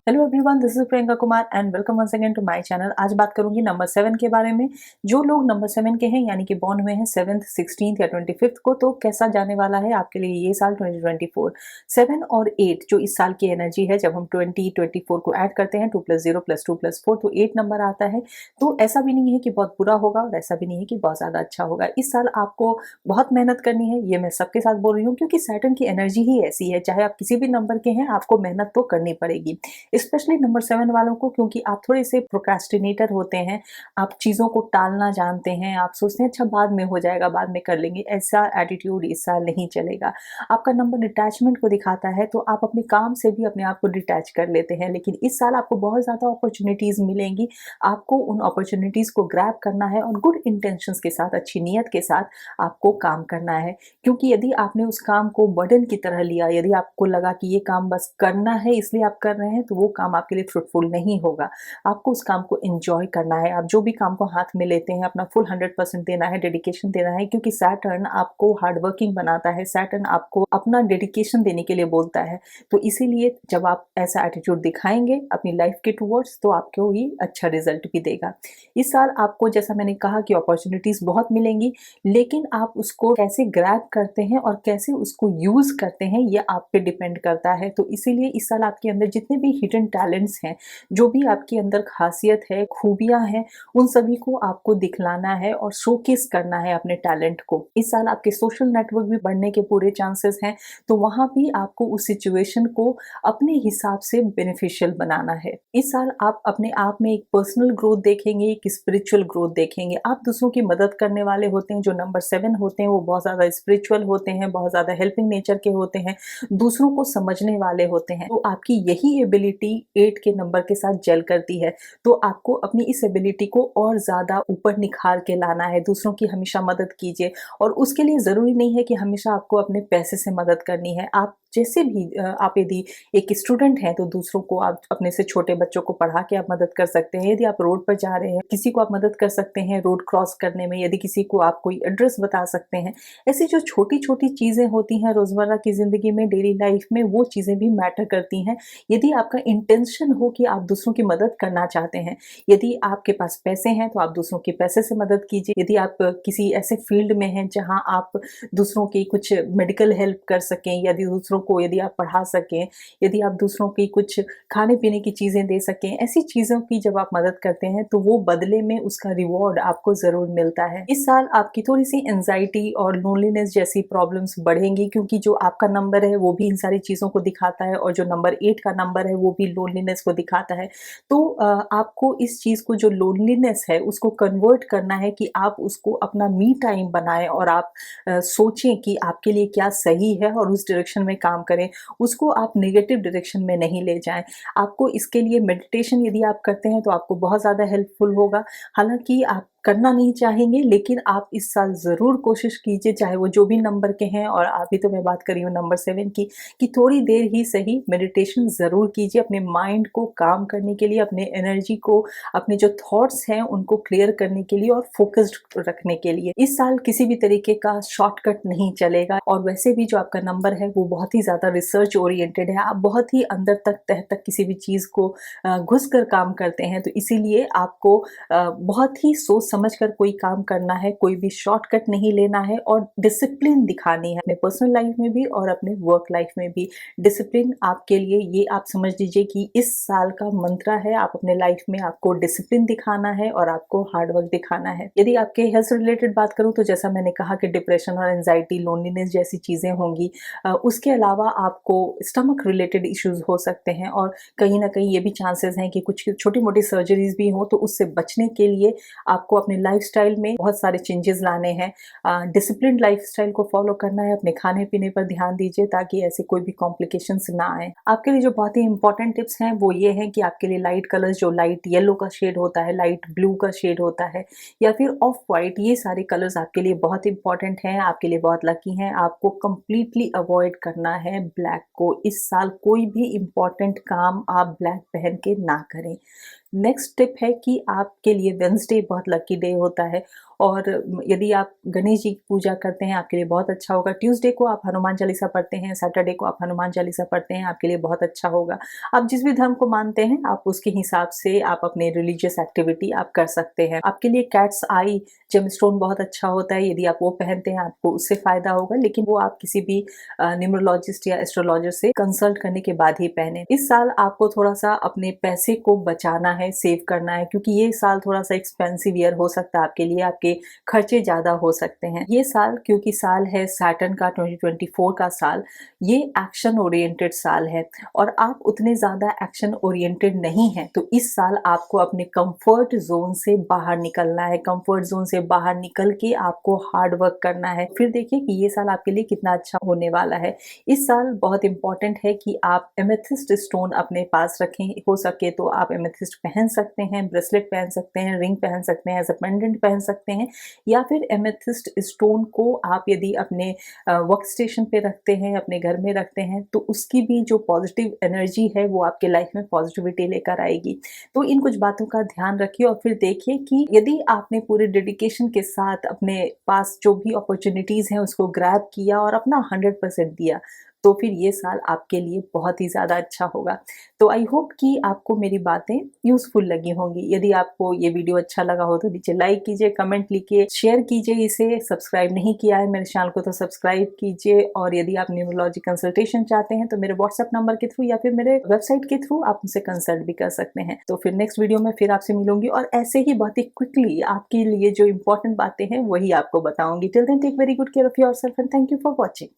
Hello everyone, this is Priyanka Kumar and welcome once again to my channel. आज बात करूंगी number 7 के बारे में। जो लोग नंबर 7 के हैं यानी कि बॉर्न हुए हैं 7th 16th या 25th को, तो कैसा जाने वाला है आपके लिए ये साल 2024। 7 और 8 जो इस साल की एनर्जी है, जब हम 2024 को ऐड करते हैं 2 + 0 + 2 + 4 तो 8 नंबर आता है। तो ऐसा भी नहीं है कि बहुत बुरा होगा और ऐसा भी नहीं है कि बहुत ज़्यादा अच्छा होगा। इस साल आपको बहुत मेहनत करनी है, ये मैं सबके साथ बोल रही हूँ, क्योंकि सैटर्न की एनर्जी ही ऐसी है। चाहे आप किसी भी नंबर के हैं, आपको मेहनत तो करनी पड़ेगी, स्पेशली नंबर 7 वालों को, क्योंकि आप थोड़े से प्रोक्रेस्टिनेटर होते हैं। आप चीज़ों को टालना जानते हैं, आप सोचते हैं अच्छा बाद में हो जाएगा, बाद में कर लेंगे। ऐसा एटीट्यूड इस साल नहीं चलेगा। आपका नंबर डिटैचमेंट को दिखाता है, तो आप अपने काम से भी अपने आप को डिटैच कर लेते हैं। लेकिन इस साल आपको बहुत ज़्यादा अपॉर्चुनिटीज़ मिलेंगी। आपको उन अपॉर्चुनिटीज़ को ग्रैब करना है और गुड इंटेंशंस के साथ, अच्छी नीयत के साथ आपको काम करना है। क्योंकि यदि आपने उस काम को बर्डन की तरह लिया, यदि आपको लगा कि ये काम बस करना है इसलिए आप कर रहे हैं, तो वो काम आपके लिए फ्रूटफुल नहीं होगा। आपको उस काम को एंजॉय करना है। आप जो भी काम को हाथ में लेते हैं, अपना फुल 100% देना है, डेडिकेशन देना है, क्योंकि सैटर्न आपको हार्ड वर्किंग बनाता है। सैटर्न आपको अपना डेडिकेशन देने के लिए बोलता है। तो इसीलिए जब आप ऐसा एटीट्यूड दिखाएंगे अपनी लाइफ के टूवर्ड्स, तो आपको ही अच्छा रिजल्ट भी देगा। इस साल आपको, जैसा मैंने कहा, कि अपॉर्चुनिटीज बहुत मिलेंगी, लेकिन आप उसको कैसे ग्रैब करते हैं और कैसे उसको यूज करते हैं, ये आप पे डिपेंड करता है। तो इसीलिए इस साल आपके अंदर जितने भी हिडन टैलेंट्स हैं, जो भी आपके अंदर खासियत है, खूबियां हैं, उन सभी को आपको दिखलाना है और शोकेस करना है अपने टैलेंट को। इस साल आपके सोशल नेटवर्क भी बढ़ने के पूरे चांसेस हैं, तो वहां भी आपको उस सिचुएशन को अपने हिसाब से बेनिफिशियल बनाना है। इस साल आप अपने आप में एक पर्सनल ग्रोथ देखेंगे, एक स्पिरिचुअल ग्रोथ देखेंगे। आप दूसरों की मदद करने वाले होते हैं। जो नंबर 7 होते हैं वो बहुत ज्यादा स्पिरिचुअल होते हैं, बहुत ज्यादा हेल्पिंग नेचर के होते हैं, दूसरों को समझने वाले होते हैं। तो आपकी यही एबिलिटी 8 के नंबर के साथ जेल करती है। तो आपको अपनी इस एबिलिटी को और ज्यादा ऊपर निखार के लाना है। दूसरों की हमेशा मदद कीजिए, और उसके लिए जरूरी नहीं है कि हमेशा आपको अपने पैसे से मदद करनी है। आप जैसे भी आप यदि एक स्टूडेंट हैं, तो दूसरों को, आप अपने से छोटे बच्चों को पढ़ा के आप मदद कर सकते हैं। यदि आप रोड पर जा रहे हैं, किसी को आप मदद कर सकते हैं रोड क्रॉस करने में। यदि किसी को आप कोई एड्रेस बता सकते हैं। ऐसी जो छोटी छोटी चीजें होती हैं रोजमर्रा की जिंदगी में, डेली लाइफ में, वो चीजें भी मैटर करती हैं। यदि आपका इंटेंशन हो कि आप दूसरों की मदद करना चाहते हैं, यदि आपके पास पैसे हैं तो आप दूसरों की पैसे से मदद कीजिए। यदि आप किसी ऐसे फील्ड में हैं जहां आप दूसरों की कुछ मेडिकल हेल्प कर सकें, यदि दूसरों को, यदि आप पढ़ा सकें, यदि आप दूसरों की कुछ खाने पीने की चीजें दे सकें, ऐसी चीजों की जब आप मदद करते हैं, तो वो बदले में उसका रिवॉर्ड आपको जरूर मिलता है। इस साल आपकी थोड़ी सी एंजाइटी और लोनलीनेस जैसी प्रॉब्लम्स बढ़ेंगी, क्योंकि जो आपका नंबर है वो भी इन सारी चीजों को दिखाता है, और जो नंबर 8 का नंबर है वो भी लोनलीनेस को दिखाता है। तो आपको इस चीज को, जो लोनलीनेस है, उसको कन्वर्ट करना है कि आप उसको अपना मी टाइम बनाएं, और आप सोचें कि आपके लिए क्या सही है और उस डायरेक्शन में काम करें। उसको आप नेगेटिव डायरेक्शन में नहीं ले जाएं। आपको इसके लिए मेडिटेशन यदि आप करते हैं तो आपको बहुत ज़्यादा हेल्पफुल होगा। हालांकि आप करना नहीं चाहेंगे, लेकिन आप इस साल ज़रूर कोशिश कीजिए, चाहे वो जो भी नंबर के हैं, और अभी तो मैं बात कर रही हूँ नंबर 7 की, कि थोड़ी देर ही सही मेडिटेशन ज़रूर कीजिए अपने माइंड को काम करने के लिए, अपने एनर्जी को, अपने जो थॉट्स हैं उनको क्लियर करने के लिए और फोकस्ड रखने के लिए। इस साल किसी भी तरीके का शॉर्टकट नहीं चलेगा, और वैसे भी जो आपका नंबर है वो बहुत ही ज़्यादा रिसर्च ओरिएंटेड है। आप बहुत ही अंदर तक, तह तक किसी भी चीज़ को घुस कर काम करते हैं, तो इसीलिए आपको बहुत ही सोच समझ कर कोई काम करना है, कोई भी शॉर्टकट नहीं लेना है, और डिसिप्लिन दिखानी है अपने पर्सनल लाइफ में भी और अपने वर्क लाइफ में भी। डिसिप्लिन आपके लिए, ये आप समझ लीजिए कि इस साल का मंत्रा है। आप अपने लाइफ में, आपको डिसिप्लिन दिखाना है और आपको हार्डवर्क दिखाना है। यदि आपके हेल्थ से रिलेटेड बात करूं, तो जैसा मैंने कहा कि डिप्रेशन और एंजाइटी, लोनलीनेस जैसी चीजें होंगी। उसके अलावा आपको स्टमक रिलेटेड इश्यूज हो सकते हैं, और कहीं ना कहीं ये भी चांसेस हैं कि कुछ छोटी मोटी सर्जरीज भी हो। तो उससे बचने के लिए आपको अपने लाइफस्टाइल में बहुत सारे चेंजेस लाने हैं। डिसिप्लिन लाइफस्टाइल को फॉलो करना है। अपने खाने पीने पर ध्यान दीजिए, ताकि ऐसे कोई भी कॉम्प्लिकेशंस ना आए। आपके लिए जो बहुत ही इंपॉर्टेंट टिप्स हैं वो ये हैं कि आपके लिए लाइट कलर्स, जो लाइट येलो का शेड होता है, लाइट ब्लू का शेड होता है, या फिर ऑफ वाइट, ये सारे कलर्स आपके लिए बहुत इंपॉर्टेंट हैं, आपके लिए बहुत लकी हैं। आपको कंप्लीटली अवॉइड करना है ब्लैक को। इस साल कोई भी इंपॉर्टेंट काम आप ब्लैक पहन के ना करें। नेक्स्ट टिप है कि आपके लिए वेंसडे बहुत लकी डे होता है, और यदि आप गणेश जी की पूजा करते हैं आपके लिए बहुत अच्छा होगा। ट्यूसडे को आप हनुमान चालीसा पढ़ते हैं, सैटरडे को आप हनुमान चालीसा पढ़ते हैं, आपके लिए बहुत अच्छा होगा। आप जिस भी धर्म को मानते हैं आप उसके हिसाब से आप अपने रिलीजियस एक्टिविटी आप कर सकते हैं। आपके लिए कैट्स आई जेमस्टोन बहुत अच्छा होता है, यदि आप वो पहनते हैं आपको उससे फायदा होगा, लेकिन वो आप किसी भी न्यूमरोलॉजिस्ट या एस्ट्रोलॉजर से कंसल्ट करने के बाद ही पहने। इस साल आपको थोड़ा सा अपने पैसे को बचाना है, सेव करना है, क्योंकि ये साल थोड़ा सा एक्सपेंसिव ईयर हो सकता है आपके लिए, आपके खर्चे ज्यादा हो सकते हैं। ये साल क्योंकि साल है सैटर्न का 2024 का साल, ये एक्शन ओरिएंटेड साल है और आप उतने ज्यादा एक्शन ओरिएंटेड नहीं है, तो इस साल आपको अपने कंफर्ट जोन से बाहर निकलना है। कंफर्ट जोन से बाहर निकल के आपको हार्ड वर्क करना है। फिर देखिए कि ये साल आपके लिए कितना अच्छा होने वाला है। इस साल बहुत इंपॉर्टेंट है कि आप एमेथिस्ट स्टोन अपने पास रखें, हो सके तो आप एमेथिस्ट पहन सकते हैं, ब्रेसलेट पहन सकते हैं, रिंग पहन सकते हैं, एज अ पेंडेंट पहन सकते हैं, या फिर एमेथिस्ट स्टोन को आप यदि अपने वर्क स्टेशन पे रखते हैं, अपने घर में रखते हैं, तो उसकी भी जो पॉजिटिव एनर्जी है वो आपके लाइफ में पॉजिटिविटी लेकर आएगी। तो इन कुछ बातों का ध्यान रखिए और फिर देखिए कि यदि आपने पूरे डेडिकेशन के साथ अपने पास जो भी अपॉर्चुनिटीज हैं उसको ग्रैब किया और अपना 100% दिया, तो फिर ये साल आपके लिए बहुत ही ज़्यादा अच्छा होगा। तो आई होप कि आपको मेरी बातें यूजफुल लगी होंगी। यदि आपको ये वीडियो अच्छा लगा हो तो नीचे लाइक कीजिए, कमेंट लिखिए, शेयर कीजिए इसे। सब्सक्राइब नहीं किया है मेरे चैनल को तो सब्सक्राइब कीजिए, और यदि आप न्यूमरोलॉजी कंसल्टेशन चाहते हैं तो मेरे व्हाट्सएप नंबर के थ्रू या फिर मेरे वेबसाइट के थ्रू आप मुझसे कंसल्ट भी कर सकते हैं। तो फिर नेक्स्ट वीडियो में फिर आपसे मिलूंगी और ऐसे ही बहुत ही क्विकली आपके लिए जो इंपॉर्टेंट बातें हैं वही आपको बताऊंगी। Till then take very good care of yourself and thank you for watching.